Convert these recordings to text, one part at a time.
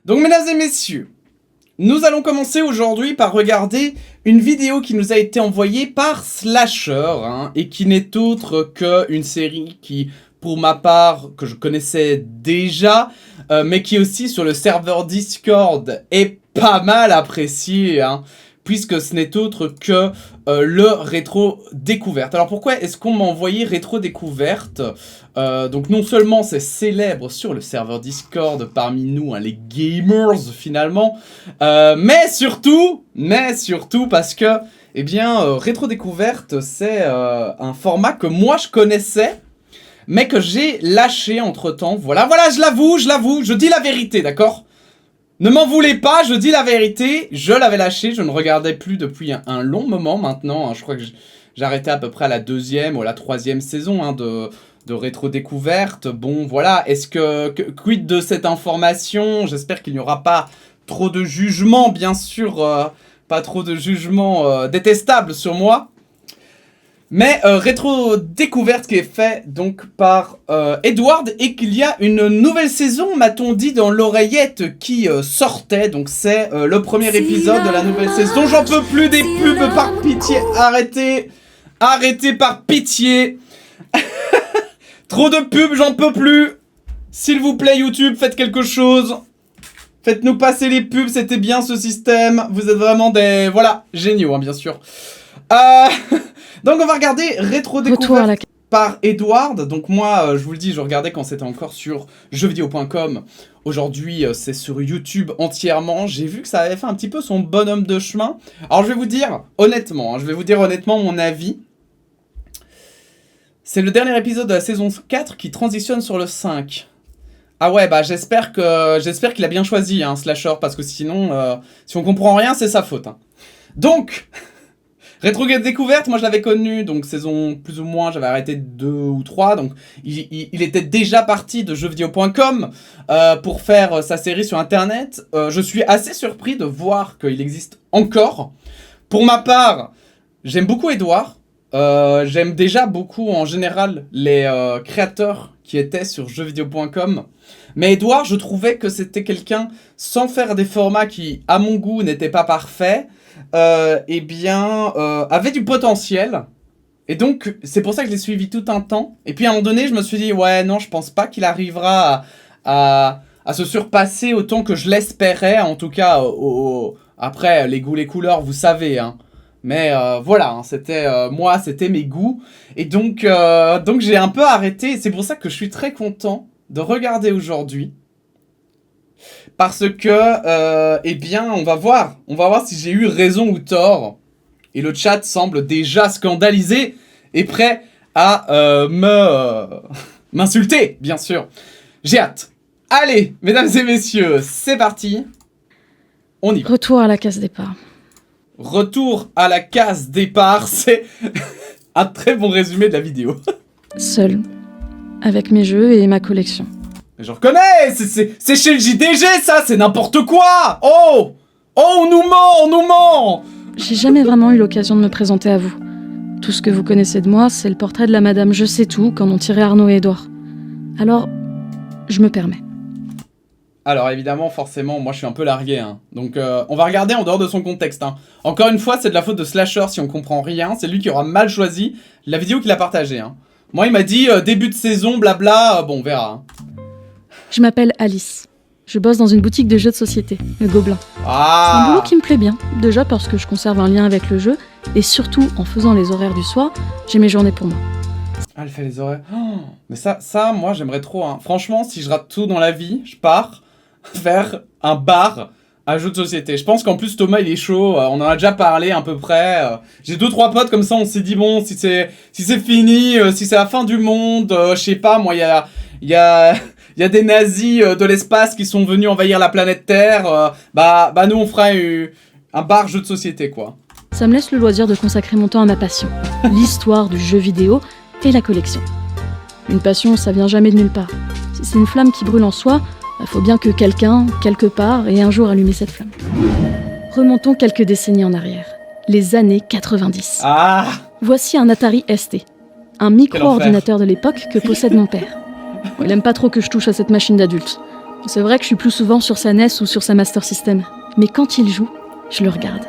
Donc mesdames et messieurs, nous allons commencer aujourd'hui par regarder une vidéo qui nous a été envoyée par Slasher, et qui n'est autre qu'une série qui, pour ma part, que je connaissais déjà, mais qui aussi sur le serveur Discord est pas mal appréciée, puisque ce n'est autre que le rétro découverte. Alors pourquoi est-ce qu'on m'a envoyé rétro découverte? Donc non seulement c'est célèbre sur le serveur Discord parmi nous, les gamers finalement, mais surtout parce que, eh bien, rétro découverte c'est un format que moi je connaissais, mais que j'ai lâché entre temps. Voilà, je l'avoue, je dis la vérité, d'accord? Ne m'en voulez pas, je dis la vérité, je l'avais lâché, je ne regardais plus depuis un long moment maintenant, je crois que j'ai arrêté à peu près à la 2e ou la 3e saison de rétro découverte. Bon voilà, est-ce que quid de cette information? J'espère qu'il n'y aura pas trop de jugement, bien sûr, pas trop de jugement détestable sur moi. Mais rétro découverte qui est fait donc par Edward, et qu'il y a une nouvelle saison, m'a-t-on dit dans l'oreillette, qui sortait. Donc c'est le premier épisode de la nouvelle saison. J'en peux plus des pubs, par pitié, arrêtez par pitié. Trop de pubs, j'en peux plus. S'il vous plaît YouTube, faites quelque chose. Faites-nous passer les pubs, c'était bien ce système. Vous êtes vraiment des... Voilà, géniaux, bien sûr. Donc on va regarder rétro découverte par Edward. Donc moi, je vous le dis, je regardais quand c'était encore sur jeuxvideo.com. Aujourd'hui, c'est sur YouTube entièrement. J'ai vu que ça avait fait un petit peu son bonhomme de chemin. Alors je vais vous dire honnêtement, mon avis. C'est le dernier épisode de la saison 4 qui transitionne sur le 5. Ah ouais, bah j'espère qu'il a bien choisi, Slasher, parce que sinon, si on comprend rien, c'est sa faute. Donc... Rétro découverte, moi je l'avais connu, donc saison plus ou moins, j'avais arrêté 2 ou 3, donc il était déjà parti de jeuxvideo.com pour faire sa série sur internet. Je suis assez surpris de voir qu'il existe encore. Pour ma part, j'aime beaucoup Edouard, j'aime déjà beaucoup en général les créateurs qui étaient sur jeuxvideo.com. Mais Edouard, je trouvais que c'était quelqu'un, sans faire des formats qui, à mon goût, n'étaient pas parfaits, avait du potentiel. Et donc, c'est pour ça que je l'ai suivi tout un temps. Et puis, à un moment donné, je me suis dit, ouais, non, je pense pas qu'il arrivera à se surpasser autant que je l'espérais. En tout cas, après, les goûts, les couleurs, vous savez, Mais voilà, moi, c'était mes goûts. Et donc j'ai un peu arrêté. Et c'est pour ça que je suis très content de regarder aujourd'hui. Parce que, eh bien, on va voir si j'ai eu raison ou tort. Et le chat semble déjà scandalisé et prêt à m'insulter, bien sûr. J'ai hâte. Allez, mesdames et messieurs, c'est parti. On y va. Retour à la case départ. Retour à la case départ, c'est un très bon résumé de la vidéo. Seul, avec mes jeux et ma collection. Je reconnais, c'est chez le JDG ça, c'est n'importe quoi. Oh, on nous ment. J'ai jamais vraiment eu l'occasion de me présenter à vous. Tout ce que vous connaissez de moi, c'est le portrait de la madame Je sais tout qu'en ont tiré Arnaud et Edouard. Alors, je me permets. Alors évidemment, forcément, moi je suis un peu largué, Donc on va regarder en dehors de son contexte, Encore une fois, c'est de la faute de Slasher si on comprend rien. C'est lui qui aura mal choisi la vidéo qu'il a partagée, Moi il m'a dit début de saison, blabla, bon on verra. Je m'appelle Alice. Je bosse dans une boutique de jeux de société, le Gobelin. Ah. C'est un boulot qui me plaît bien, déjà parce que je conserve un lien avec le jeu, et surtout, en faisant les horaires du soir, j'ai mes journées pour moi. Ah, elle fait les horaires. Oh, mais ça, moi j'aimerais trop, Franchement, si je rate tout dans la vie, je pars vers un bar à jeux de société. Je pense qu'en plus Thomas il est chaud, on en a déjà parlé à peu près. J'ai 2-3 potes comme ça, on s'est dit bon, si c'est fini, si c'est la fin du monde, je sais pas, moi il y a des nazis de l'espace qui sont venus envahir la planète Terre, bah nous on fera un bar jeu de société quoi. Ça me laisse le loisir de consacrer mon temps à ma passion, l'histoire du jeu vidéo et la collection. Une passion, ça vient jamais de nulle part. Si c'est une flamme qui brûle en soi, faut bien que quelqu'un, quelque part, ait un jour allumé cette flamme. Remontons quelques décennies en arrière. Les années 90. Ah. Voici un Atari ST. Un micro-ordinateur de l'époque que possède mon père. Il aime pas trop que je touche à cette machine d'adulte. C'est vrai que je suis plus souvent sur sa NES ou sur sa Master System. Mais quand il joue, je le regarde.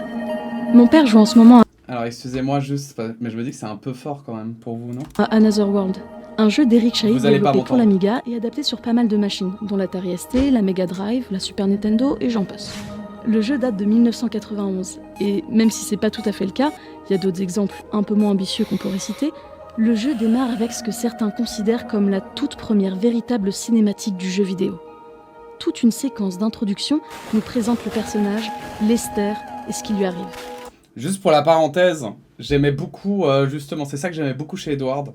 Mon père joue en ce moment Alors excusez-moi juste, mais je me dis que c'est un peu fort quand même pour vous, non? à Another World. Un jeu d'Eric Chahi Vous allez pas développé pour m'entendre. l'Amiga et adapté sur pas mal de machines, dont l'Atari ST, la Mega Drive, la Super Nintendo et j'en passe. Le jeu date de 1991, et même si c'est pas tout à fait le cas, il y a d'autres exemples un peu moins ambitieux qu'on pourrait citer, le jeu démarre avec ce que certains considèrent comme la toute première véritable cinématique du jeu vidéo. Toute une séquence d'introduction nous présente le personnage, Lester et ce qui lui arrive. Juste pour la parenthèse, j'aimais beaucoup, justement, c'est ça que j'aimais beaucoup chez Edward,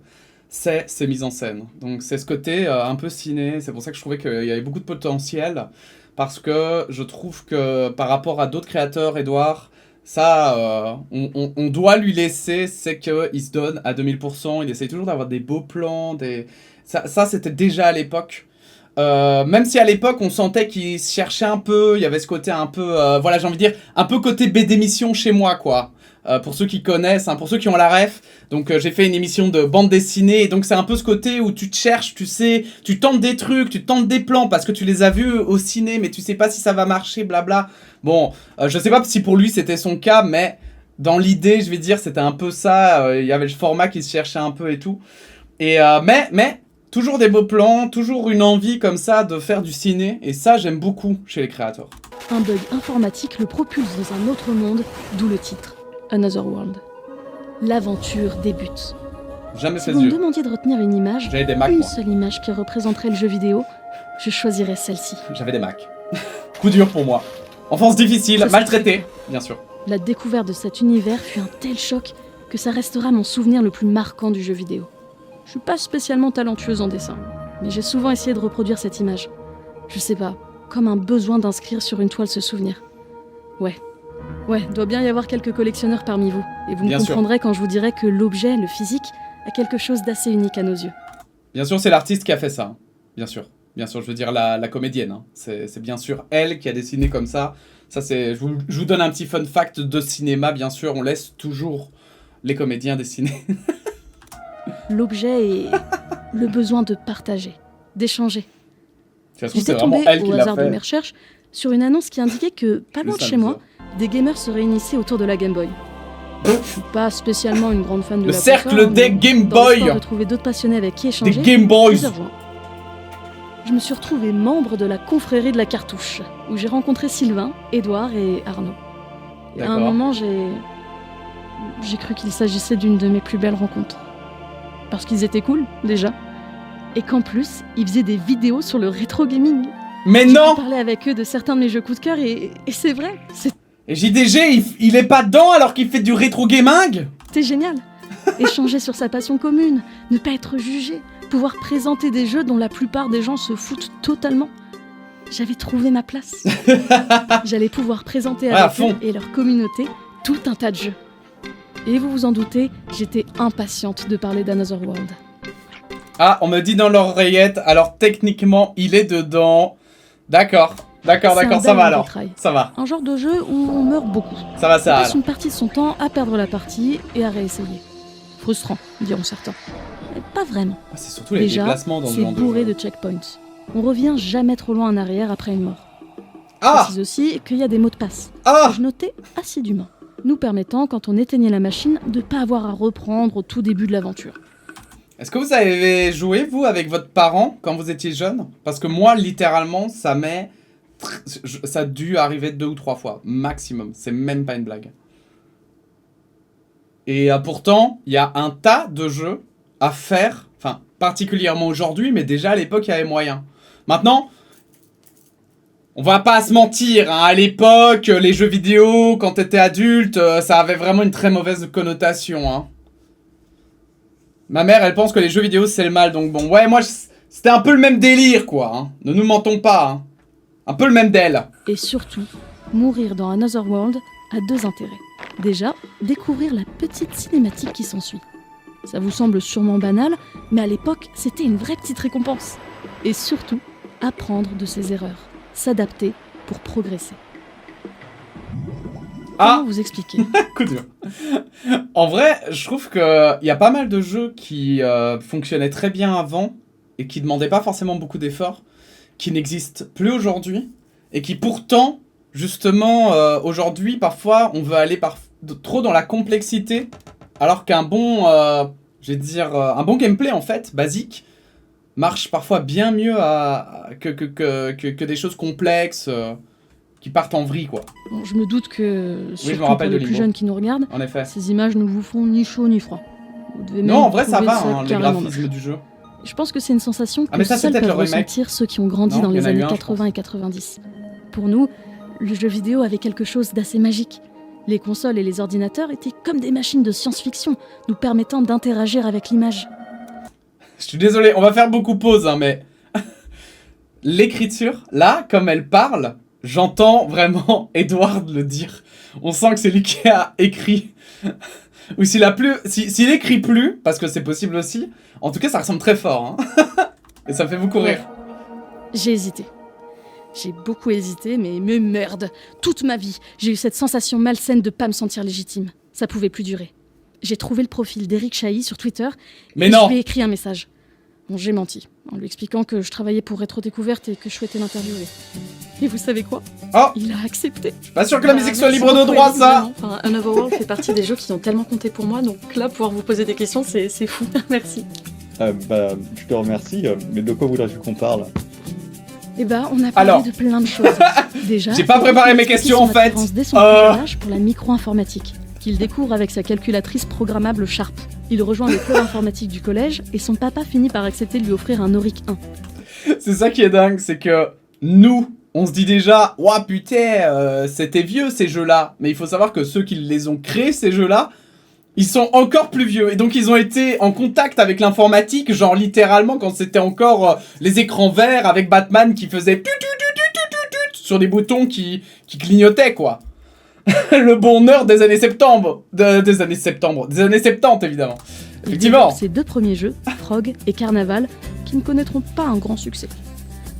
c'est ses mises en scène. Donc c'est ce côté un peu ciné, c'est pour ça que je trouvais qu'il y avait beaucoup de potentiel, parce que je trouve que par rapport à d'autres créateurs, Edward, ça, on doit lui laisser, c'est qu'il se donne à 2000%, il essaye toujours d'avoir des beaux plans, ça c'était déjà à l'époque. Même si à l'époque on sentait qu'il se cherchait un peu, il y avait ce côté un peu, voilà j'ai envie de dire, un peu côté BD d'émission chez moi quoi. Pour ceux qui connaissent, hein, pour ceux qui ont la ref, donc j'ai fait une émission de bande dessinée, et donc c'est un peu ce côté où tu te cherches, tu sais, tu tentes des trucs, tu tentes des plans parce que tu les as vus au ciné, mais tu sais pas si ça va marcher, blabla. Bon, je sais pas si pour lui c'était son cas, mais dans l'idée, je vais dire, c'était un peu ça, il y avait le format qui se cherchait un peu et tout. Et mais toujours des beaux plans, toujours une envie comme ça de faire du ciné, et ça j'aime beaucoup chez les créateurs. Un bug informatique le propulse dans un autre monde, d'où le titre, Another World. L'aventure débute. Jamais Si fait vous de me yeux. demandiez de retenir une image, J'avais des Macs, une moi. seule image qui représenterait le jeu vidéo, je choisirais celle-ci. J'avais des Macs. Coup dur pour moi. Enfance difficile, Ça, c'est maltraité, bien sûr. La découverte de cet univers fut un tel choc que ça restera mon souvenir le plus marquant du jeu vidéo. Je suis pas spécialement talentueuse en dessin, mais j'ai souvent essayé de reproduire cette image. Je sais pas, comme un besoin d'inscrire sur une toile ce souvenir. Ouais, doit bien y avoir quelques collectionneurs parmi vous, et vous me Bien sûr. comprendrez quand je vous dirai que l'objet, le physique, a quelque chose d'assez unique à nos yeux. Bien sûr, c'est l'artiste qui a fait ça. Hein. Bien sûr. Bien sûr, je veux dire la comédienne. Hein. C'est bien sûr elle qui a dessiné comme ça. Ça, c'est. Je vous donne un petit fun fact de cinéma, bien sûr. On laisse toujours les comédiens dessiner. L'objet est le besoin de partager, d'échanger. Ça se trouve, J'étais c'est vraiment tombée, elle qui au l'a hasard de fait. mes recherches, sur une annonce qui indiquait que, pas loin de chez moi, des gamers se réunissaient autour de la Game Boy. Je suis pas spécialement une grande fan de Le la cercle console, des mais Game dans l'espoir Boy. de trouver d'autres passionnés avec qui Des échanger, Game je Boys. les ai rejoints. Je me suis retrouvée membre de la confrérie de la cartouche, où j'ai rencontré Sylvain, Édouard et Arnaud. Et à un D'accord. moment, j'ai cru qu'il s'agissait d'une de mes plus belles rencontres. Parce qu'ils étaient cool, déjà. Et qu'en plus, ils faisaient des vidéos sur le rétro gaming. Mais J'ai non. pu parler avec eux de certains de mes jeux coup de cœur et c'est vrai, Et JDG, il est pas dedans alors qu'il fait du rétro gaming. c'était génial. Échanger sur sa passion commune, ne pas être jugé, pouvoir présenter des jeux dont la plupart des gens se foutent totalement. J'avais trouvé ma place. J'allais pouvoir présenter Ouais, à avec fond. eux et leur communauté tout un tas de jeux. Et vous vous en doutez, j'étais impatiente de parler d'Another World. Ah, on me dit dans l'oreillette, alors techniquement, il est dedans. D'accord, d'accord, C'est un d'accord, ça va Devil alors. May Cry. Ça va, Un genre de jeu où on meurt beaucoup. ça va, On ça va. passe une partie de son temps à perdre la partie et à réessayer. Frustrant, diront certains. Mais pas vraiment. Ah, c'est surtout les Déjà, déplacements dans ce c'est genre bourré de de checkpoints. On revient jamais trop loin en arrière après une mort. Ah, Je précise aussi qu'il y a des mots de passe, ah. que je notais assidûment, nous permettant, quand on éteignait la machine, de pas avoir à reprendre au tout début de l'aventure. Est-ce que vous avez joué, vous, avec votre parent, quand vous étiez jeune? Parce que moi, littéralement, ça a dû arriver 2 ou 3 fois, maximum. C'est même pas une blague. Et pourtant, il y a un tas de jeux à faire, enfin, particulièrement aujourd'hui, mais déjà à l'époque, il y avait moyen. Maintenant, on va pas se mentir, hein, à l'époque, les jeux vidéo, quand t'étais adulte, ça avait vraiment une très mauvaise connotation, hein. Ma mère, elle pense que les jeux vidéo, c'est le mal, donc bon, ouais, moi, c'était un peu le même délire, quoi, hein. Ne nous mentons pas, hein. Un peu le même d'elle. Et surtout, mourir dans Another World a 2 intérêts. Déjà, découvrir la petite cinématique qui s'ensuit. Ça vous semble sûrement banal, mais à l'époque, c'était une vraie petite récompense. Et surtout, apprendre de ses erreurs, s'adapter pour progresser. Ah, Comment vous expliquer? coup dur. En vrai, je trouve qu'il y a pas mal de jeux qui fonctionnaient très bien avant et qui demandaient pas forcément beaucoup d'efforts, qui n'existe plus aujourd'hui et qui pourtant, justement, aujourd'hui, parfois, on veut aller trop dans la complexité, alors qu'un bon, un bon gameplay, en fait, basique, marche parfois bien mieux que des choses complexes qui partent en vrille, quoi. Bon, je me doute que, je me surtout rappelle pour les de plus Limbo. jeunes qui nous regardent, En effet. ces images ne vous font ni chaud ni froid. Vous devez même Non, en vrai, ça trouver va, hein, les carrément graphismes moche. du jeu. Je pense que c'est une sensation que mais ça, c'est seuls peut-être peuvent le remake. ressentir ceux qui ont grandi Non, dans il y en les a eu années un, je 80 et 90. Pour nous, le jeu vidéo avait quelque chose d'assez magique. Les consoles et les ordinateurs étaient comme des machines de science-fiction, nous permettant d'interagir avec l'image. Je suis désolé, on va faire beaucoup pause, hein, mais... L'écriture, là, comme elle parle, j'entends vraiment Edward le dire. On sent que c'est lui qui a écrit. Ou s'il écrit plus, parce que c'est possible aussi, en tout cas, ça ressemble très fort. Hein. Et ça me fait beaucoup rire. J'ai hésité. J'ai beaucoup hésité, mais merde, toute ma vie, j'ai eu cette sensation malsaine de pas me sentir légitime. Ça pouvait plus durer. J'ai trouvé le profil d'Eric Chahi sur Twitter Mais et non. je lui ai écrit un message. Bon, j'ai menti, en lui expliquant que je travaillais pour Rétro Découverte et que je souhaitais l'interviewer. Et vous savez quoi ? Oh, Il a accepté. je suis pas sûr que la musique soit Merci libre de beaucoup, droit, Eric, ça. vraiment. Enfin, Another World fait partie des jeux qui ont tellement compté pour moi, donc là, pouvoir vous poser des questions, c'est fou. Merci. Je te remercie, mais de quoi voudrais-tu qu'on parle? Eh ben, on a parlé Alors. de plein de choses. Déjà, J'ai pas préparé mes questions, en fait. Dès son plus jeune âge pour la micro-informatique, qu'il découvre avec sa calculatrice programmable Sharp. Il rejoint le club informatique du collège et son papa finit par accepter de lui offrir un Auric 1. C'est ça qui est dingue, c'est que nous, on se dit déjà, ouah putain, c'était vieux ces jeux-là. Mais il faut savoir que ceux qui les ont créés, ces jeux-là, ils sont encore plus vieux. Et donc ils ont été en contact avec l'informatique, genre littéralement quand c'était encore les écrans verts avec Batman qui faisait sur des boutons qui clignotaient, quoi. Le bon nerd des années 70. Des années 70, évidemment. Effectivement. Ces deux premiers jeux, Frog et Carnaval, qui ne connaîtront pas un grand succès.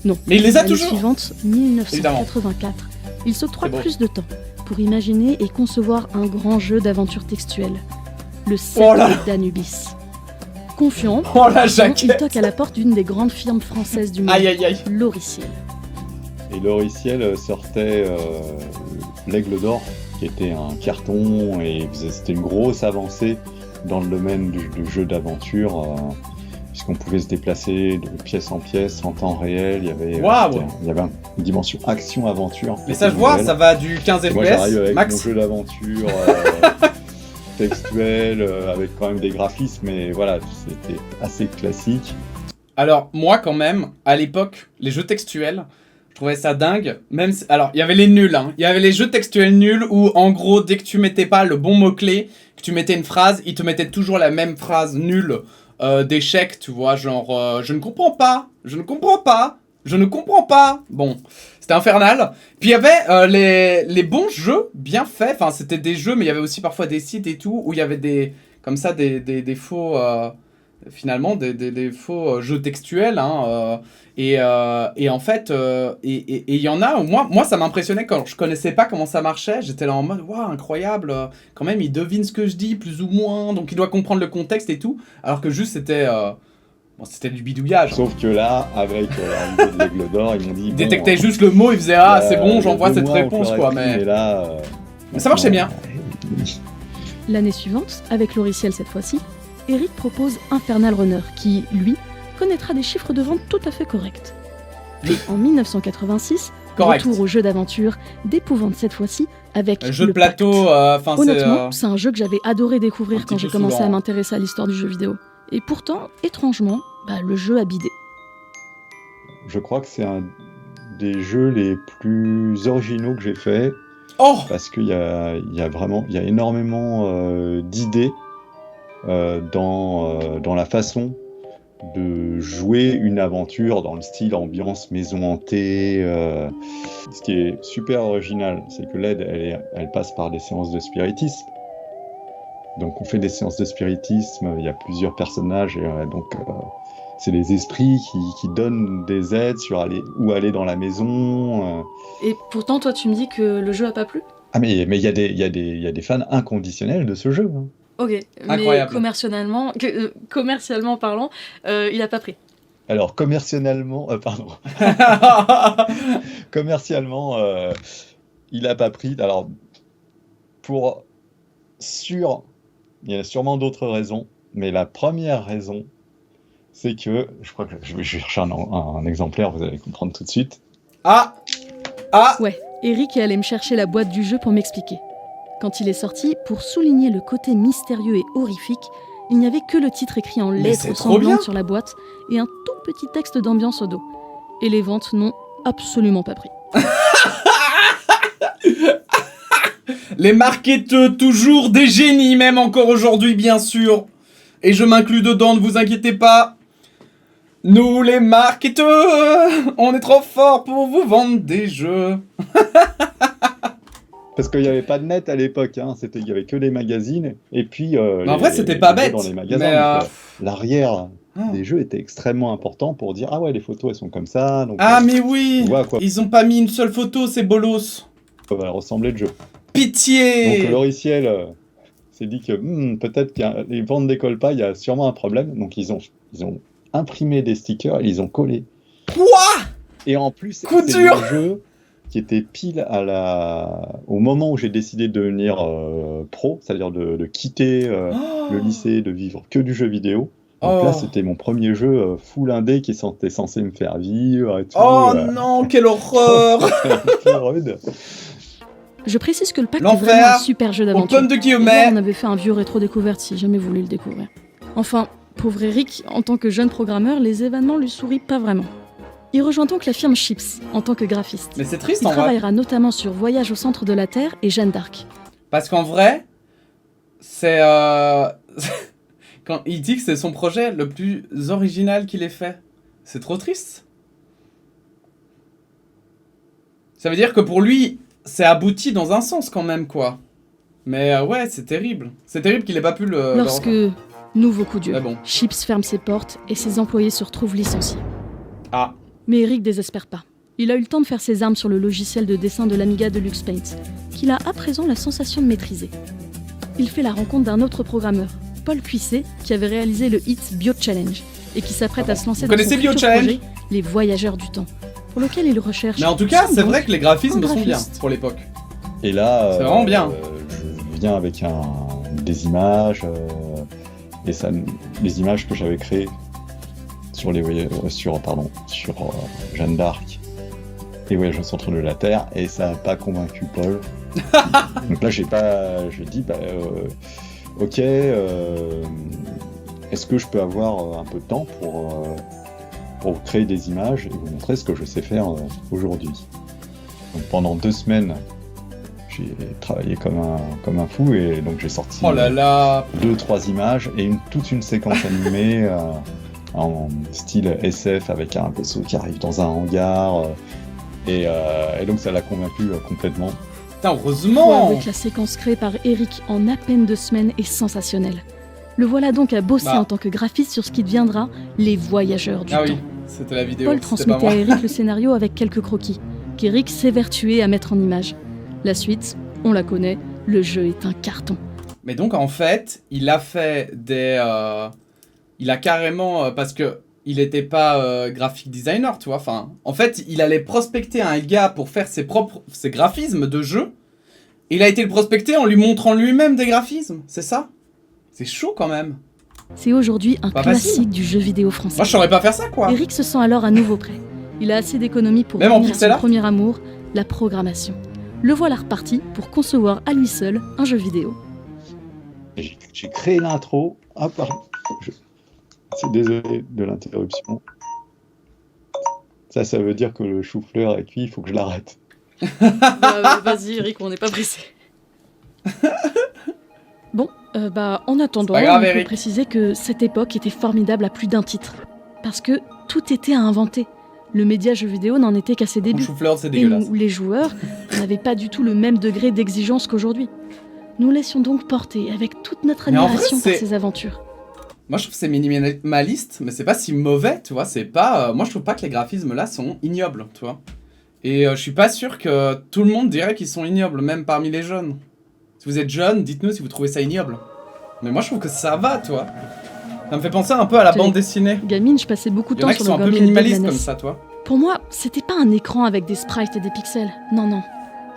Non. Mais il les a L'année toujours. suivante, 1984, il s'octroie C'est beau. plus de temps pour imaginer et concevoir un grand jeu d'aventure textuelle. Le Oh là. Secret d'Anubis. Confiant, Oh la il jaquette. toque à la porte d'une des grandes firmes françaises du monde, Aïe aïe aïe. Loriciel. Et Loriciel sortait l'Aigle d'Or, qui était un carton, et c'était une grosse avancée dans le domaine du jeu d'aventure, puisqu'on pouvait se déplacer de pièce en pièce en temps réel. Il y avait, Waouh. il y avait une dimension action-aventure. Mais ça je vois, ça va du 15 Et moi j'arrive FPS avec max. mon jeu d'aventure textuel, avec quand même des graphismes, mais voilà, c'était assez classique. Alors moi quand même, à l'époque, les jeux textuels, je trouvais ça dingue. Même si... Alors il y avait les nuls, hein. Il y avait les jeux textuels nuls où en gros dès que tu mettais pas le bon mot-clé, que tu mettais une phrase, il te mettait toujours la même phrase nulle d'échec, tu vois, genre je ne comprends pas, je ne comprends pas, je ne comprends pas. Bon, c'était infernal. Puis il y avait les bons jeux bien faits, enfin c'était des jeux mais il y avait aussi parfois des sites et tout où il y avait des comme ça des faux finalement des faux jeux textuels hein, et en fait et il y en a où moi ça m'impressionnait quand je connaissais pas comment ça marchait, j'étais là en mode waouh incroyable, quand même il devine ce que je dis plus ou moins donc il doit comprendre le contexte et tout alors que juste c'était c'était du bidouillage. Sauf que là, avec l'arrivée de l'Aigle d'Or, ils m'ont dit... Il détectait juste le mot, il faisait ah c'est bon j'envoie cette 2 mois, on réponse te quoi l'aurait pris, mais là, ça marchait bien. L'année suivante, avec Loriciel cette fois-ci, Eric propose Infernal Runner, qui, lui, connaîtra des chiffres de vente tout à fait corrects. Puis en 1986, Correct. retour au jeu d'aventure, d'épouvante cette fois-ci, avec Le jeu de le plateau, Pacte. enfin c'est Honnêtement, c'est un jeu que j'avais adoré un découvrir petit quand j'ai peu commencé saoulant. à m'intéresser à l'histoire du jeu vidéo. Et pourtant, étrangement, le jeu a bidé. Je crois que c'est un des jeux les plus originaux que j'ai fait, Oh parce qu'il y a énormément d'idées dans la façon de jouer une aventure dans le style ambiance maison hantée. Ce qui est super original, c'est que l'aide, elle passe par des séances de spiritisme. Donc on fait des séances de spiritisme, il y a plusieurs personnages, et c'est les esprits qui donnent des aides sur où aller dans la maison. Et pourtant, toi, tu me dis que le jeu a pas plu ? Ah mais il y a des fans inconditionnels de ce jeu. Ok, Incroyable. mais commercialement parlant, il a pas pris. Alors, commercialement, commercialement, il a pas pris. Alors, pour sûr, il y a sûrement d'autres raisons, mais la première raison, c'est que, je crois que je vais chercher un exemplaire, vous allez comprendre tout de suite. Ah. Ouais, Eric est allé me chercher la boîte du jeu pour m'expliquer. Quand il est sorti, pour souligner le côté mystérieux et horrifique, il n'y avait que le titre écrit en Mais c'est lettres trop bien. sanglantes sur la boîte et un tout petit texte d'ambiance au dos. Et les ventes n'ont absolument pas pris. Les marketeurs, toujours des génies, même encore aujourd'hui, bien sûr. Et je m'inclus dedans, ne vous inquiétez pas. Nous, les marketeurs, on est trop forts pour vous vendre des jeux. Parce qu'il n'y avait pas de net à l'époque, hein. Il y avait que les magazines, et puis Mais en vrai, c'était pas les jeux bête. dans les magasins. Mais Donc, l'arrière Ah. des jeux était extrêmement important pour dire ah ouais, les photos elles sont comme ça, donc Ah, mais oui. on voit à quoi Ils ont pas mis une seule photo, ces bolos. va ressembler le jeu. Pitié. Donc le logiciel s'est dit que peut-être que les ventes décollent pas, il y a sûrement un problème. Donc ils ont imprimé des stickers et ils ont collé. Quoi? Et en plus, Coup c'est dur. le jeu qui était pile au moment où j'ai décidé de devenir pro, c'est-à-dire de quitter le lycée, de vivre que du jeu vidéo. Donc là, c'était mon premier jeu full indé qui était censé me faire vivre et tout. Oh non, quelle horreur. Un peu rude. Je précise que le pacte est L'enfer, vraiment un super jeu Aux d'aventure. pommes de Et là, Guillaumet. on avait fait un vieux rétro-découverte si jamais vous voulez le découvrir. Enfin, pauvre Eric, en tant que jeune programmeur, les événements lui sourient pas vraiment. Il rejoint donc la firme Chips en tant que graphiste. Mais c'est triste Il en vrai. travaillera notamment sur Voyage au centre de la Terre et Jeanne d'Arc. Parce qu'en vrai, c'est... quand il dit que c'est son projet le plus original qu'il ait fait. C'est trop triste. Ça veut dire que pour lui, c'est abouti dans un sens quand même, quoi. Mais ouais, c'est terrible. C'est terrible qu'il ait pas pu le... Lorsque, nouveau coup dur, Mais bon. Chips ferme ses portes et ses employés se retrouvent licenciés. Ah. Mais Eric désespère pas. Il a eu le temps de faire ses armes sur le logiciel de dessin de l'Amiga Deluxe Paint, qu'il a à présent la sensation de maîtriser. Il fait la rencontre d'un autre programmeur, Paul Cuisset, qui avait réalisé le hit Bio Challenge et qui s'apprête à se lancer Vous dans son connaissez futur Bio Challenge projet, Les Voyageurs du Temps, pour lequel il recherche... Mais en tout cas, sans c'est doute, vrai que les graphismes un sont bien graphiste. pour l'époque. Et là, C'est vraiment bien. Je viens avec des images, et les images que j'avais créées sur Jeanne d'Arc et Voyage au centre de la Terre, et ça n'a pas convaincu Paul. Donc là, j'ai dit, ok, est-ce que je peux avoir un peu de temps pour créer des images et vous montrer ce que je sais faire aujourd'hui. Donc pendant 2 semaines, j'ai travaillé comme un fou, et donc j'ai sorti Oh là là. 2-3 images et toute une séquence animée en style SF avec un vaisseau qui arrive dans un hangar, et donc ça l'a convaincu complètement. Putain, Faut heureusement. avouer que la séquence créée par Eric en à peine 2 semaines est sensationnelle. Le voilà donc à bosser en tant que graphiste sur ce qui deviendra Les Voyageurs du Ah Temps. oui, c'était la vidéo. Paul c'était pas transmettait à moi. Eric le scénario avec quelques croquis, qu'Eric s'évertuait à mettre en image. La suite, on la connaît, le jeu est un carton. Mais donc en fait, il a fait des... il a carrément... parce que il était pas graphic designer, tu vois. Enfin, en fait, il allait prospecter un gars pour faire ses graphismes de jeu. Et il a été le prospecter en lui montrant lui-même des graphismes, c'est ça? C'est chaud quand même. C'est aujourd'hui un Pas classique facile. du jeu vidéo français. Moi, je saurais pas faire ça, quoi. Eric se sent alors à nouveau prêt. Il a assez d'économie pour Même en revenir à pixel son art premier amour, la programmation. Le voilà reparti pour concevoir à lui seul un jeu vidéo. Et j'ai créé l'intro. Ah, pardon. C'est désolé de l'interruption. Ça veut dire que le chou-fleur est cuit, il faut que je l'arrête. Vas-y Eric, on n'est pas pressé. Bon, en attendant, pas grave, on peut Eric. préciser que cette époque était formidable à plus d'un titre. Parce que tout était à inventer. Le média jeu vidéo n'en était qu'à ses Mon débuts. chou-fleur, c'est Et dégueulasse. nous, les joueurs, n'avaient pas du tout le même degré d'exigence qu'aujourd'hui. Nous laissions donc porter avec toute notre Mais en vrai, admiration par c'est- ces aventures. Moi, je trouve que c'est minimaliste, mais c'est pas si mauvais, tu vois. C'est pas... moi, je trouve pas que les graphismes, là, sont ignobles, tu vois. Et je suis pas sûr que tout le monde dirait qu'ils sont ignobles, même parmi les jeunes. Si vous êtes jeune, dites-nous si vous trouvez ça ignoble. Mais moi, je trouve que ça va, tu vois. Ça me fait penser un peu à la J'avais- bande dessinée. Gamine, je passais beaucoup de Il y en temps a qui sur sont le un peu Gauntlet 2 de la minimalistes NES. comme ça, toi. Pour moi, c'était pas un écran avec des sprites et des pixels. Non, non.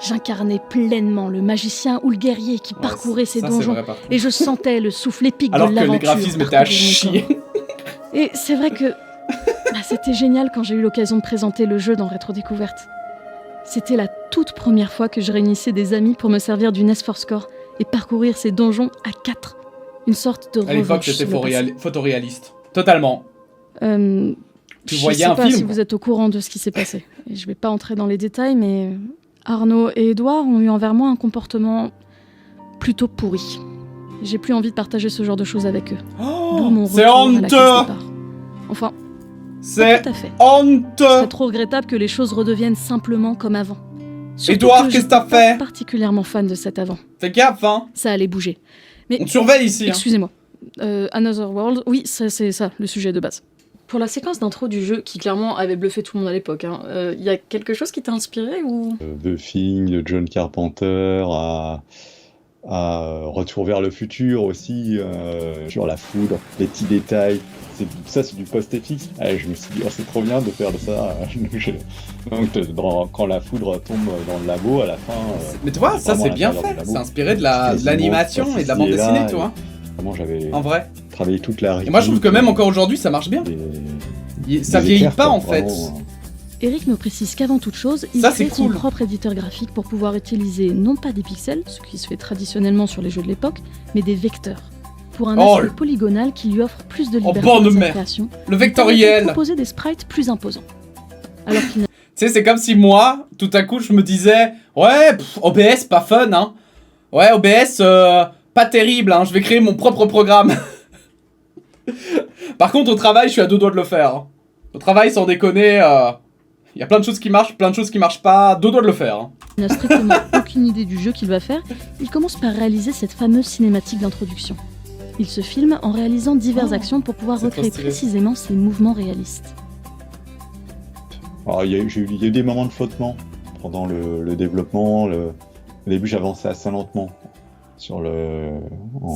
J'incarnais pleinement le magicien ou le guerrier qui Ouais, parcourait ces ça, c'est donjons. vrai, par contre. Et je sentais le souffle épique Alors de que les l'aventure. graphismes étaient à parcourir mon chier. corps. Et c'est vrai que c'était génial quand j'ai eu l'occasion de présenter le jeu dans Rétro-Découverte. C'était la toute première fois que je réunissais des amis pour me servir du NES Force Core et parcourir ces donjons à 4. Une sorte de À l'époque, revanche c'était sur le passé. photoréaliste. Totalement. Tu voyais je sais un pas film, si quoi. vous êtes au courant de ce qui s'est passé. Et je vais pas entrer dans les détails, mais Arnaud et Edouard ont eu envers moi un comportement plutôt pourri. J'ai plus envie de partager ce genre de choses avec eux. D'où Oh, mon c'est retour à la case honteux. départ. Enfin, pas C'est tout à fait. C'est honteux. trop regrettable que les choses redeviennent simplement comme avant. Surtout Edouard, que qu'est-ce que t'as j'étais pas fait? particulièrement fan de cet avant. Fais gaffe, hein. Ça allait bouger. On te surveille ici, hein. Excusez-moi. Another World, oui, c'est ça, le sujet de base. Pour la séquence d'intro du jeu, qui clairement avait bluffé tout le monde à l'époque, y a quelque chose qui t'a inspiré ou... The Thing de John Carpenter à Retour vers le futur aussi, sur la foudre, les petits détails. Ça, c'est du post-FX. Ah, je me suis dit, oh, c'est trop bien de faire de ça. Donc, quand la foudre tombe dans le labo, à la fin. Mais tu vois, ça vraiment c'est à bien l'intérieur fait. du labo. C'est inspiré de l'animation et de la bande dessinée, tu vois. Vraiment, j'avais En vrai. travaillé toute la Et moi, je trouve que même encore aujourd'hui, ça marche bien. Ça vieillit pas, en fait. Eric me précise qu'avant toute chose, il Ça, crée c'est son cool. propre éditeur graphique pour pouvoir utiliser non pas des pixels, ce qui se fait traditionnellement sur les jeux de l'époque, mais des vecteurs. Pour un Oh, aspect polygonal qui lui offre plus de liberté bonne dans sa mère. création, Le il permet de vectoriel. proposer des sprites plus imposants. Alors qu'il n'a Tu sais, c'est comme si moi, tout à coup, je me disais, ouais, OBS, pas fun, hein. Ouais, OBS, pas terrible, hein. Je vais créer mon propre programme. Par contre, au travail, je suis à deux doigts de le faire, hein. Au travail, sans déconner, y a plein de choses qui marchent, plein de choses qui marchent pas, deux doigts de le faire, hein. n'a strictement aucune idée du jeu qu'il va faire, il commence par réaliser cette fameuse cinématique d'introduction. Il se filme en réalisant diverses Oh, actions pour pouvoir c'est trop recréer stylé. précisément ces mouvements réalistes. Alors, il y a eu des moments de flottement pendant le développement. Au début, j'avançais assez lentement sur le.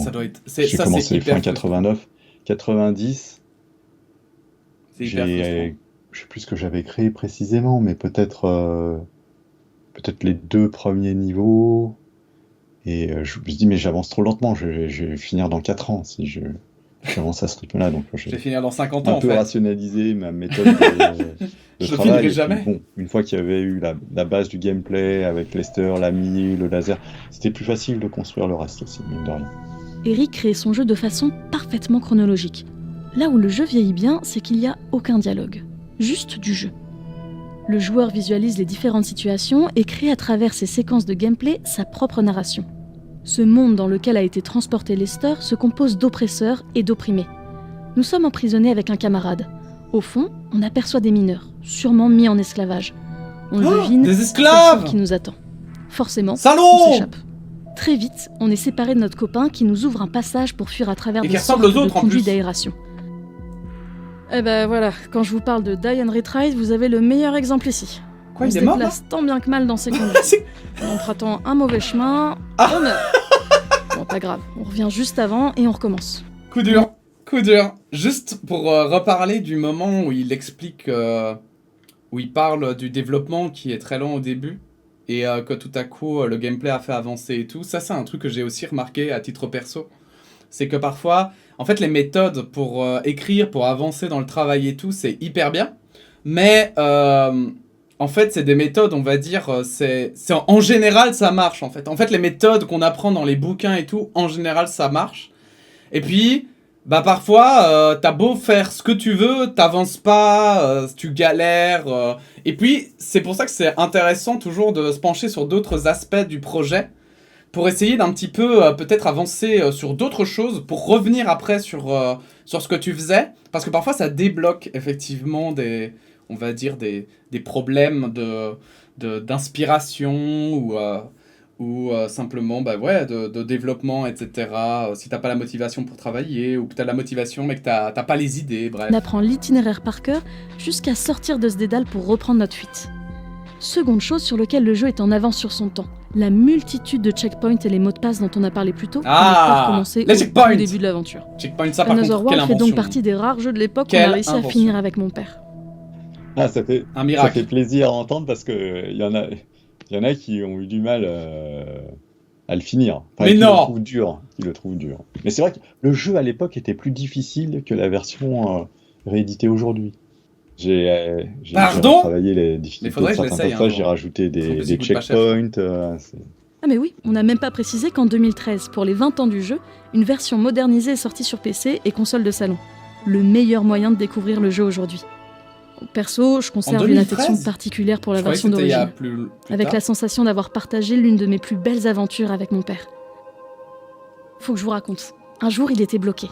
Ça doit être. J'ai Ça, commencé c'est hyper fin frustrant. 89, 90. C'est hyper frustrant. Je sais plus ce que j'avais créé précisément, mais peut-être les 2 premiers niveaux. Et je me suis dit, mais j'avance trop lentement, je vais finir dans 4 ans si j'avance à ce rythme-là. Donc Je vais j'ai finir dans 50 un ans, en peu fait. rationalisé ma méthode de Je le travail. finirai Et puis, jamais. bon, une fois qu'il y avait eu la base du gameplay avec Lester, l'ami, le laser, c'était plus facile de construire le reste aussi, mine de rien. Eric crée son jeu de façon parfaitement chronologique. Là où le jeu vieillit bien, c'est qu'il n'y a aucun dialogue, juste du jeu. Le joueur visualise les différentes situations et crée à travers ses séquences de gameplay sa propre narration. Ce monde dans lequel a été transporté Lester se compose d'oppresseurs et d'opprimés. Nous sommes emprisonnés avec un camarade. Au fond, on aperçoit des mineurs, sûrement mis en esclavage. On le Oh, devine, des c'est le esclaves. sort qui nous attend. Forcément, on Salaud. s'échappe. Très vite, on est séparé de notre copain qui nous ouvre un passage pour fuir à travers Et des qui ressemble sortes aux de autres, en conduits plus. d'aération. Eh ben voilà, quand je vous parle de Die and Retry, vous avez le meilleur exemple ici. Quoi, On il se est mort, là? déplace tant bien que mal dans ces conduits. C'est- En empruntant un mauvais chemin, Ah. on meurt. Bon, pas grave, on revient juste avant et on recommence. Coup dur, coup dur. Juste pour reparler du moment où il explique, où il parle du développement qui est très long au début, et que tout à coup le gameplay a fait avancer et tout. Ça, c'est un truc que j'ai aussi remarqué à titre perso. C'est que parfois, en fait, les méthodes pour écrire, pour avancer dans le travail et tout, c'est hyper bien. Mais en fait, c'est des méthodes, on va dire, en général, ça marche, en fait. En fait, les méthodes qu'on apprend dans les bouquins et tout, en général, ça marche. Et puis, bah parfois, t'as beau faire ce que tu veux, t'avances pas, tu galères. Et puis, c'est pour ça que c'est intéressant toujours de se pencher sur d'autres aspects du projet, pour essayer d'un petit peu, peut-être avancer sur d'autres choses, pour revenir après sur ce que tu faisais. Parce que parfois, ça débloque effectivement on va dire, des problèmes d'inspiration ou simplement de développement, etc. Si t'as pas la motivation pour travailler, ou que t'as la motivation mais que t'as pas les idées, bref. On apprend l'itinéraire par cœur jusqu'à sortir de ce dédale pour reprendre notre fuite. Seconde chose sur laquelle le jeu est en avance sur son temps, la multitude de checkpoints et les mots de passe dont on a parlé plus tôt Ah, commencer les au checkpoints. tout début de l'aventure. Checkpoint, ça par Another contre, quelle World fait invention. donc partie des rares jeux de l'époque qu'on Quelle a réussi à invention. finir avec mon père. Ah, ça fait Un miracle. Ça fait plaisir à entendre parce que il y en a qui ont eu du mal à le finir. Mais qui non. le trouvent dur. Mais c'est vrai que le jeu à l'époque était plus difficile que la version rééditée aujourd'hui. J'ai Pardon travaillé les difficultés faudrait de que je certains l'essaye, passages, hein, j'ai rajouté Son des petit coûte pas cher. checkpoints. Ah mais oui, on n'a même pas précisé qu'en 2013, pour les 20 ans du jeu, une version modernisée est sortie sur PC et console de salon. Le meilleur moyen de découvrir le jeu aujourd'hui. Perso, je conserve une 2013? affection particulière pour la Je croyais version que c'était il y a d'origine, plus avec tard. la sensation d'avoir partagé l'une de mes plus belles aventures avec mon père. Faut que je vous raconte. Un jour, il était bloqué.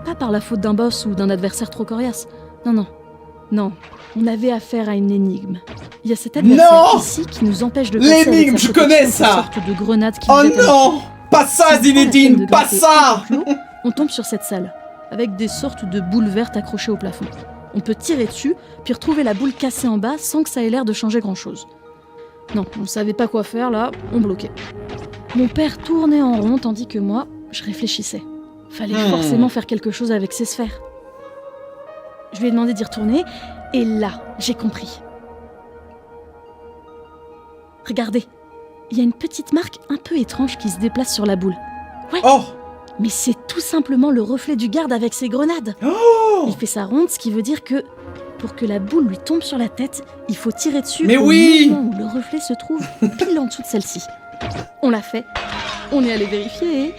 Pas par la faute d'un boss ou d'un adversaire trop coriace. Non. On avait affaire à une énigme. Il y a cet adversaire Non ici qui nous empêche de passer L'énigme, avec sa je connais protection, ça. cette sorte de grenade qui Oh nous jette à non. Pas ça, Si on prend la peine Zinedine, de pas grimper ça. un peu plus haut, on tombe sur cette salle, avec des sortes de boules vertes accrochées au plafond. On peut tirer dessus, puis retrouver la boule cassée en bas sans que ça ait l'air de changer grand-chose. Non, on savait pas quoi faire là, on bloquait. Mon père tournait en rond tandis que moi, je réfléchissais. Fallait forcément faire quelque chose avec ces sphères. Je lui ai demandé d'y retourner, et là, j'ai compris. Regardez, il y a une petite marque un peu étrange qui se déplace sur la boule. Oh. Mais c'est tout simplement le reflet du garde avec ses grenades. Oh. Il fait sa ronde, ce qui veut dire que pour que la boule lui tombe sur la tête, il faut tirer dessus Mais au oui. moment où le reflet se trouve pile en dessous de celle-ci. On l'a fait, on est allé vérifier et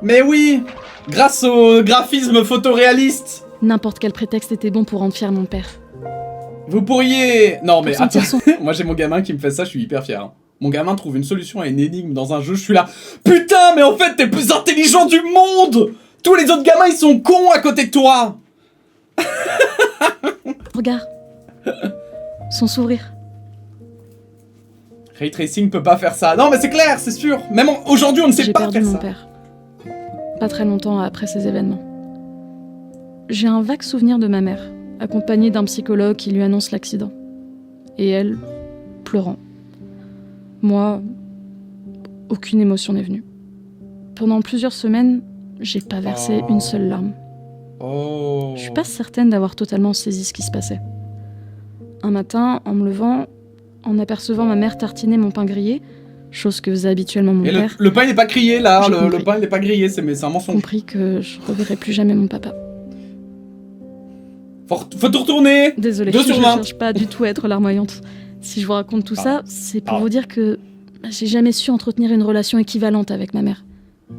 Mais oui. Grâce au graphisme photoréaliste. n'importe quel prétexte était bon pour rendre fier mon père. Vous pourriez... Non mais Pour sentir attends, moi j'ai mon gamin qui me fait ça, je suis hyper fier. Hein. Mon gamin trouve une solution à une énigme dans un jeu, je suis là. Putain, mais en fait t'es le plus intelligent du monde. Tous les autres gamins ils sont cons à côté de toi. Regarde. Son sourire. Ray Tracing peut pas faire ça. Non mais c'est clair, c'est sûr. Même aujourd'hui on ne sait J'ai pas perdu faire mon ça. père. Pas très longtemps après ces événements. J'ai un vague souvenir de ma mère, accompagnée d'un psychologue qui lui annonce l'accident. Et elle, pleurant. Moi, aucune émotion n'est venue. Pendant plusieurs semaines, j'ai pas versé une seule larme. Oh. Je suis pas certaine d'avoir totalement saisi ce qui se passait. Un matin, en me levant, en apercevant ma mère tartiner mon pain grillé, chose que faisait habituellement mon Et père, le pain il est pas grillé là, J'ai le compris. pain il est pas grillé, c'est un j'ai mensonge. compris que je reverrais plus jamais mon papa. Faut tout retourner. Désolée, 2 je sur 20. cherche pas du tout à être larmoyante. Si je vous raconte tout ça, c'est pour Ah. vous dire que j'ai jamais su entretenir une relation équivalente avec ma mère.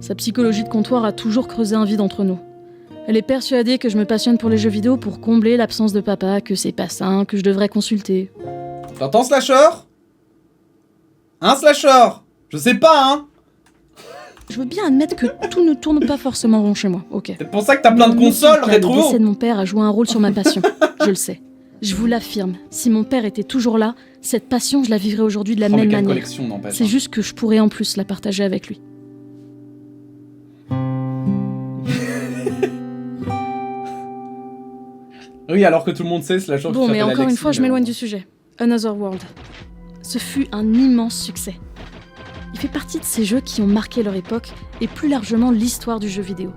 Sa psychologie de comptoir a toujours creusé un vide entre nous. Elle est persuadée que je me passionne pour les jeux vidéo pour combler l'absence de papa, que c'est pas sain, que je devrais consulter. T'entends Slasher? Hein Slasher? Je sais pas hein. Je veux bien admettre que tout ne tourne pas forcément rond chez moi, ok. C'est pour ça que t'as plein de Mais consoles Le rétro. décès de mon père a joué un rôle sur ma passion, je le sais. Je vous l'affirme, si mon père était toujours là, cette passion, je la vivrais aujourd'hui de la Oh, mais même quelle manière. collection n'empêche. C'est hein. juste que je pourrais en plus la partager avec lui. Oui, alors que tout le monde sait Slasher. Bon, qui mais s'appelle encore une Alexis, fois, je mais m'éloigne bon. du sujet. Another World. Ce fut un immense succès. Il fait partie de ces jeux qui ont marqué leur époque et plus largement l'histoire du jeu vidéo.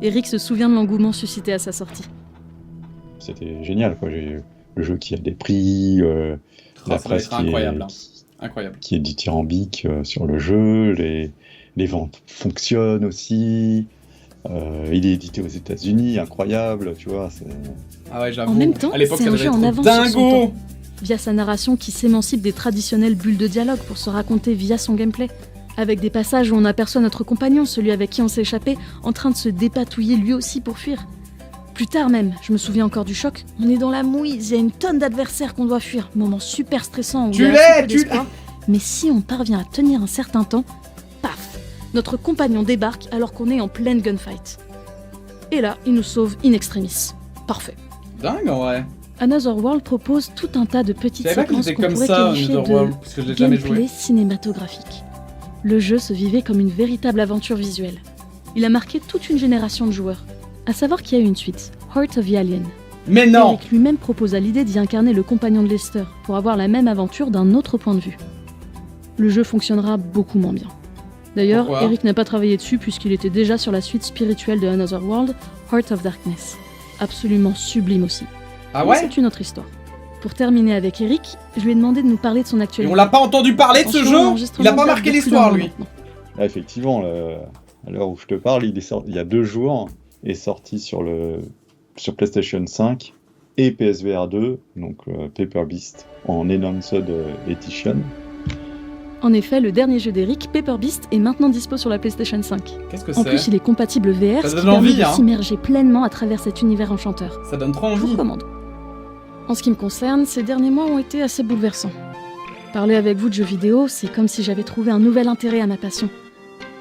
Eric se souvient de l'engouement suscité à sa sortie. C'était génial, quoi. Le jeu qui a des prix, Oh, la ça doit presse être incroyable. Hein. Incroyable. qui est dithyrambique sur le jeu, les ventes fonctionnent aussi. Il est édité aux États-Unis, incroyable, tu vois. Ah ouais, j'avoue. En même temps, à l'époque, c'est ça un devait jeu en être avance sur son dingo. Via sa narration qui s'émancipe des traditionnelles bulles de dialogue pour se raconter via son gameplay. Avec des passages où on aperçoit notre compagnon, celui avec qui on s'est échappé, en train de se dépatouiller lui aussi pour fuir. Plus tard même, je me souviens encore du choc, on est dans la mouise, il y a une tonne d'adversaires qu'on doit fuir. Moment super stressant où Tu il y a l'es, assez peu tu d'espoir. Mais si on parvient à tenir un certain temps, paf, notre compagnon débarque alors qu'on est en pleine gunfight. Et là, il nous sauve in extremis. Parfait. Dingue en vrai. Another World propose tout un tas de Je petites savais pas que séquences c'était qu'on comme pourrait ça, qualifier Another de World, parce que je l'ai jamais gameplay joué. cinématographique. Le jeu se vivait comme une véritable aventure visuelle. Il a marqué toute une génération de joueurs. À savoir qu'il y a eu une suite, Heart of the Alien. Mais non. Eric lui-même proposa l'idée d'y incarner le compagnon de Lester, pour avoir la même aventure d'un autre point de vue. Le jeu fonctionnera beaucoup moins bien. D'ailleurs, Pourquoi Eric n'a pas travaillé dessus puisqu'il était déjà sur la suite spirituelle de Another World, Heart of Darkness. Absolument sublime aussi. Ah Mais ouais? c'est une autre histoire. Pour terminer avec Eric, je lui ai demandé de nous parler de son Et actualité. on l'a pas entendu parler de ce Attention, jeu? l'enregistrement Il a pas date marqué de plus l'histoire, d'un an lui. maintenant. Ah, effectivement, à l'heure où je te parle, il y a 2 jours, est sorti sur PlayStation 5 et PSVR 2, donc Paper Beast, en Enhanced Edition. En effet, le dernier jeu d'Eric, Paper Beast, est maintenant dispo sur la PlayStation 5. Qu'est-ce que En plus, c'est? il est compatible VR, Ça ce donne qui permet envie, de hein. s'immerger pleinement à travers cet univers enchanteur. Ça donne trop Je vous envie. recommande. En ce qui me concerne, ces derniers mois ont été assez bouleversants. Parler avec vous de jeux vidéo, c'est comme si j'avais trouvé un nouvel intérêt à ma passion.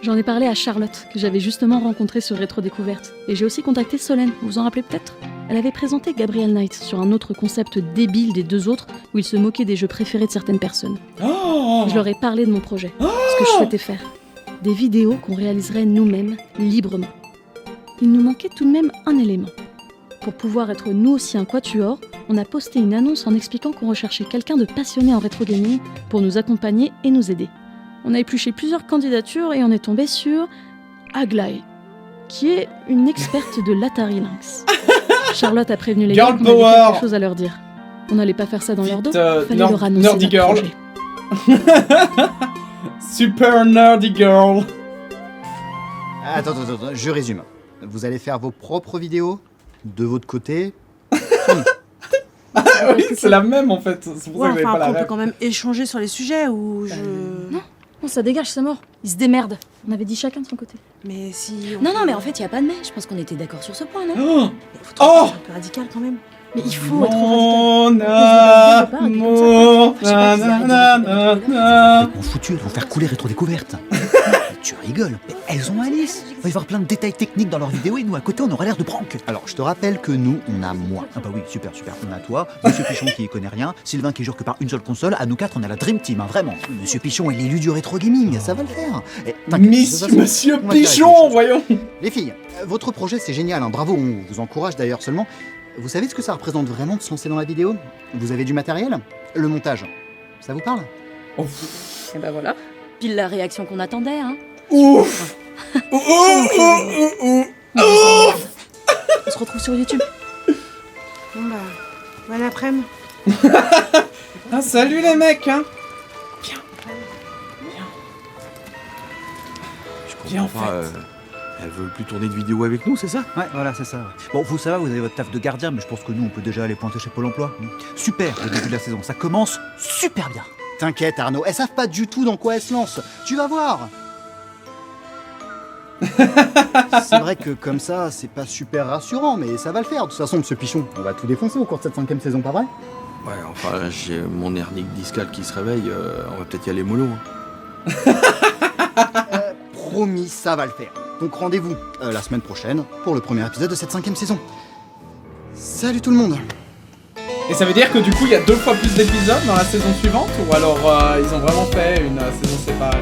J'en ai parlé à Charlotte, que j'avais justement rencontrée sur Rétro Découverte. Et j'ai aussi contacté Solène, vous vous en rappelez peut-être? Elle avait présenté Gabriel Knight sur un autre concept débile des 2 autres, où il se moquait des jeux préférés de certaines personnes. Oh Je leur ai parlé de mon projet, ce que je souhaitais faire. Des vidéos qu'on réaliserait nous-mêmes, librement. Il nous manquait tout de même un élément. Pour pouvoir être nous aussi un quatuor, on a posté une annonce en expliquant qu'on recherchait quelqu'un de passionné en rétro gaming pour nous accompagner et nous aider. On a épluché plusieurs candidatures et on est tombé sur Aglaé, qui est une experte de l'Atari Lynx. Charlotte a prévenu les Girl gars qu'on avait power. quelque chose à leur dire. On n'allait pas faire ça dans leur dos, Vite, fallait leur annoncer nerdy notre girl. projet. Super nerdy girl. Attends, je résume. Vous allez faire vos propres vidéos, de votre côté. Ah oui, c'est la même en fait. C'est pour ça que Ouais, j'avais enfin, pas après, on la peut ref. quand même échanger sur les sujets ou je... Non, ça dégage, c'est mort. Ils se démerdent. On avait dit chacun de son côté. Mais si... Non, non, mais en fait, il a pas de mais. Je pense qu'on était d'accord sur ce point, non? Oh Faut Oh trouver un peu radical quand même. Mais il faut être radical. Mon amour. pas, nanana. Ils vont foutu, elles vont faire couler Rétro Découverte. Tu rigoles, mais elles ont Alice. Il va y avoir plein de détails techniques dans leurs vidéos et nous à côté on aura l'air de prank. Alors je te rappelle que nous on a moi. Ah bah oui, super. On a toi, Monsieur Pichon qui y connaît rien, Sylvain qui jure que par une seule console, à nous 4 on a la Dream Team, hein, vraiment. Monsieur Pichon est l'élu du rétro gaming, ça va le faire. Et t'inquiète, de toute façon, Monsieur on va clarifier Pichon, les choses. voyons. Les filles, votre projet c'est génial, hein, bravo, on vous encourage d'ailleurs seulement. Vous savez ce que ça représente vraiment de se lancer dans la vidéo? Vous avez du matériel? Le montage, ça vous parle? Oh, Et bah voilà. Pile la réaction qu'on attendait, hein. ouf. On se retrouve sur YouTube. Bon bah, bon après-midi. Ah, salut les mecs, hein. Viens, en fait. Elles veulent plus tourner de vidéos avec nous, c'est ça? Ouais, voilà, c'est ça. Ouais. Bon, vous savez, vous avez votre taf de gardien, mais je pense que nous, on peut déjà aller pointer chez Pôle emploi. Super, le début de la saison, ça commence super bien. T'inquiète, Arnaud, elles savent pas du tout dans quoi elles se lancent. Tu vas voir. C'est vrai que comme ça, c'est pas super rassurant, mais ça va le faire. De toute façon, Monsieur Pichon, on va tout défoncer au cours de cette 5e saison, pas vrai? Ouais, enfin, j'ai mon hernie discale qui se réveille, on va peut-être y aller mollo. Promis, ça va le faire. Donc rendez-vous la semaine prochaine pour le premier épisode de cette 5e saison. Salut tout le monde. Et ça veut dire que du coup il y a 2 fois plus d'épisodes dans la saison suivante, ou alors ils ont vraiment fait une saison séparée?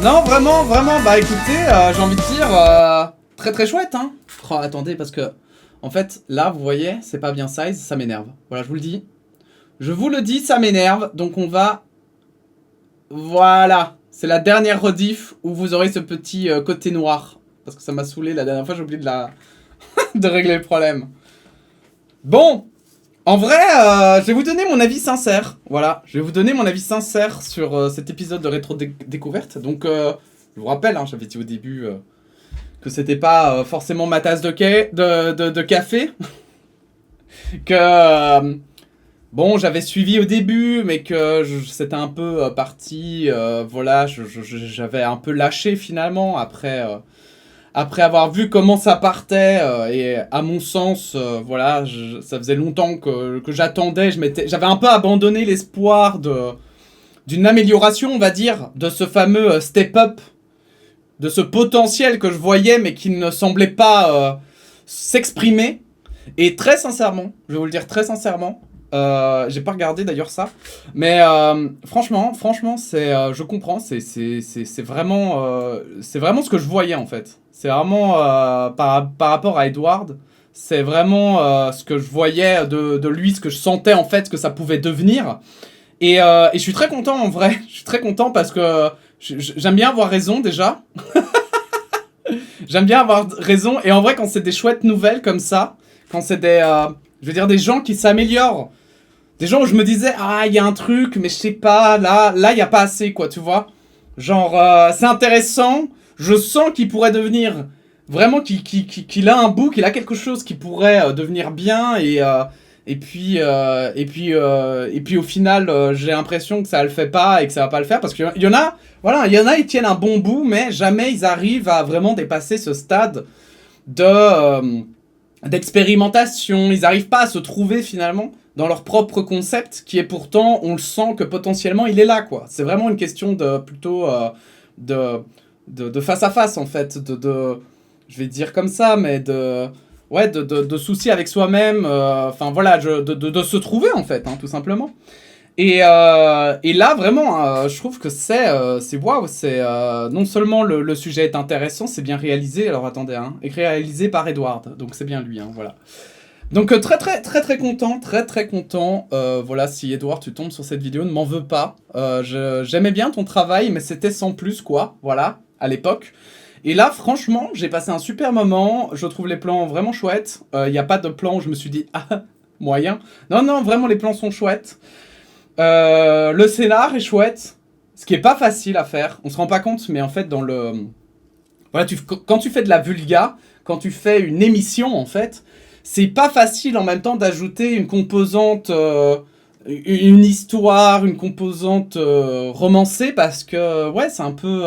Non, vraiment, bah écoutez, j'ai envie de dire, très très chouette, hein. Oh, attendez, parce que, en fait, là, vous voyez, c'est pas bien size, ça m'énerve. Voilà, je vous le dis. Je vous le dis, ça m'énerve, donc on va... Voilà, c'est la dernière rediff où vous aurez ce petit côté noir. Parce que ça m'a saoulé la dernière fois, j'ai oublié de la... de régler le problème. Bon, en vrai, je vais vous donner mon avis sincère. Voilà, je vais vous donner mon avis sincère sur cet épisode de Rétro Découverte. Donc, je vous rappelle, hein, j'avais dit au début que c'était pas forcément ma tasse de café. Que... bon, j'avais suivi au début, mais que c'était un peu parti... voilà, j'avais un peu lâché finalement après avoir vu comment ça partait, et à mon sens, voilà, ça faisait longtemps que j'attendais, j'avais un peu abandonné l'espoir d'une amélioration, on va dire, de ce fameux step-up, de ce potentiel que je voyais, mais qui ne semblait pas s'exprimer. Et très sincèrement, je vais vous le dire très sincèrement, J'ai pas regardé d'ailleurs ça, mais franchement, c'est, je comprends, c'est vraiment ce que je voyais en fait. C'est vraiment par rapport à Edward, c'est vraiment ce que je voyais de lui, ce que je sentais en fait, ce que ça pouvait devenir. Et je suis très content en vrai, je suis très content parce que j'aime bien avoir raison déjà. J'aime bien avoir raison, et en vrai quand c'est des chouettes nouvelles comme ça, quand c'est des, je veux dire des gens qui s'améliorent, des gens où je me disais, ah, il y a un truc, mais je sais pas, là, il y a pas assez, quoi, tu vois. Genre, c'est intéressant, je sens qu'il pourrait devenir, vraiment, qu'il a un bout, qu'il a quelque chose qui pourrait devenir bien, et puis au final, j'ai l'impression que ça le fait pas, et que ça va pas le faire, parce qu'il y en a, voilà, il y en a, ils tiennent un bon bout, mais jamais ils arrivent à vraiment dépasser ce stade d'expérimentation, ils arrivent pas à se trouver, finalement, dans leur propre concept, qui est pourtant, on le sent que potentiellement il est là, quoi. C'est vraiment une question de plutôt de face à face, en fait, je vais dire comme ça, mais de soucis avec soi-même, enfin voilà, de se trouver, en fait, hein, tout simplement. Et là, vraiment, je trouve que c'est waouh, c'est non seulement le sujet est intéressant, c'est bien réalisé, alors attendez, hein, et réalisé par Edward, donc c'est bien lui, hein, voilà. Donc très content, voilà, si Edward tu tombes sur cette vidéo, ne m'en veux pas, j'aimais bien ton travail, mais c'était sans plus, quoi, voilà, à l'époque. Et là, franchement, j'ai passé un super moment, je trouve les plans vraiment chouettes, il n'y a pas de plan où je me suis dit, ah, moyen, non, vraiment les plans sont chouettes, le scénar est chouette, ce qui est pas facile à faire, on se rend pas compte, mais en fait, dans le... Voilà, quand tu fais de la vulga, quand tu fais une émission, en fait, c'est pas facile en même temps d'ajouter une composante, une histoire, une composante romancée, parce que, ouais, c'est un peu...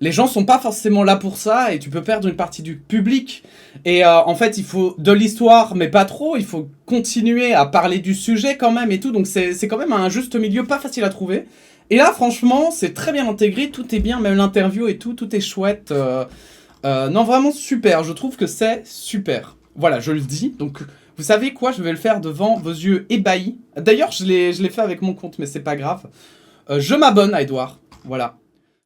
les gens sont pas forcément là pour ça, et tu peux perdre une partie du public. Et en fait, il faut de l'histoire, mais pas trop, il faut continuer à parler du sujet quand même et tout, donc c'est quand même un juste milieu pas facile à trouver. Et là, franchement, c'est très bien intégré, tout est bien, même l'interview et tout est chouette. Non, vraiment super, je trouve que c'est super. Voilà, je le dis, donc vous savez quoi, je vais le faire devant vos yeux ébahis. D'ailleurs, je l'ai fait avec mon compte, mais c'est pas grave. Je m'abonne à Edward, voilà.